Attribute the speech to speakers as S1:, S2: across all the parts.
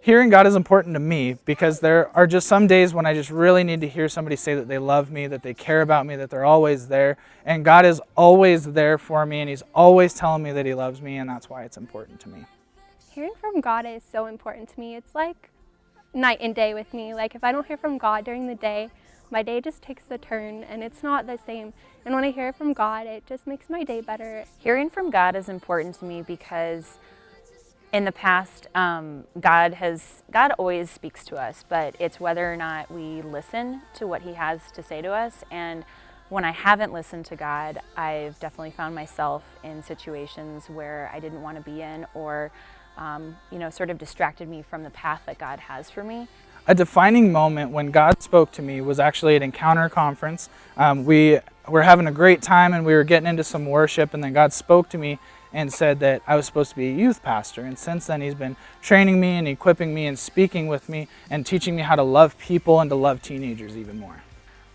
S1: Hearing God is important to me because there are just some days when I just really need to hear somebody say that they love me, that they care about me, that they're always there. And God is always there for me, and He's always telling me that He loves me, and that's why it's important to me.
S2: Hearing from God is so important to me. It's like night and day with me. Like if I don't hear from God during the day, my day just takes a turn and it's not the same. And when I hear from God, it just makes my day better.
S3: Hearing from God is important to me because in the past, God always speaks to us, but it's whether or not we listen to what He has to say to us. And when I haven't listened to God, I've definitely found myself in situations where I didn't want to be in, or sort of distracted me from the path that God has for me.
S1: A defining moment when God spoke to me was actually at Encounter Conference. We were having a great time and we were getting into some worship, and then God spoke to me and said that I was supposed to be a youth pastor. And since then He's been training me and equipping me and speaking with me and teaching me how to love people and to love teenagers even more.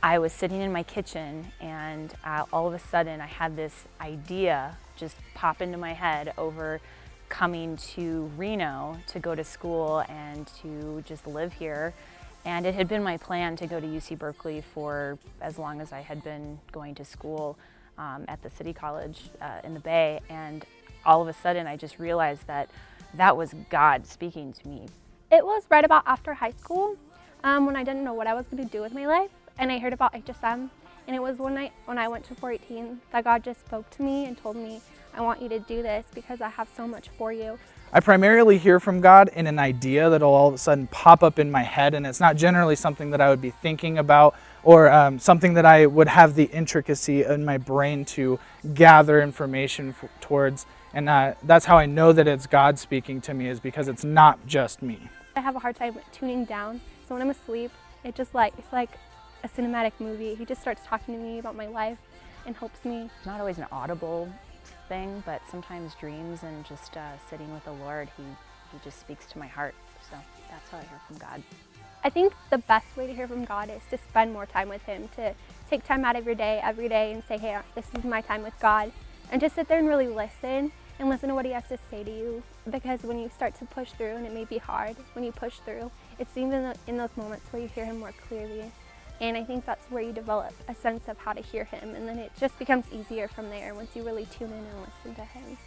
S3: I was sitting in my kitchen and all of a sudden I had this idea just pop into my head over coming to Reno to go to school and to just live here. And it had been my plan to go to UC Berkeley for as long as I had been going to school at the City College in the Bay. And all of a sudden I just realized that that was God speaking to me.
S2: It was right about after high school when I didn't know what I was going to do with my life, and I heard about HSM. And it was one night when I went to 418 that God just spoke to me and told me, I want you to do this because I have so much for you.
S1: I primarily hear from God in an idea that'll all of a sudden pop up in my head, and it's not generally something that I would be thinking about or something that I would have the intricacy in my brain to gather information towards. And that's how I know that it's God speaking to me, is because it's not just me.
S2: I have a hard time tuning down, so when I'm asleep, it's like a cinematic movie. He just starts talking to me about my life and helps me.
S3: It's not always an audible thing, but sometimes dreams and just sitting with the Lord, he just speaks to my heart. So that's how I hear from God.
S2: I think the best way to hear from God is to spend more time with Him, to take time out of your day every day and say, hey, this is my time with God, and just sit there and really listen and listen to what He has to say to you. Because when you start to push through, and it may be hard, when you push through, it's even in those moments where you hear Him more clearly. And I think that's where you develop a sense of how to hear Him, and then it just becomes easier from there once you really tune in and listen to Him.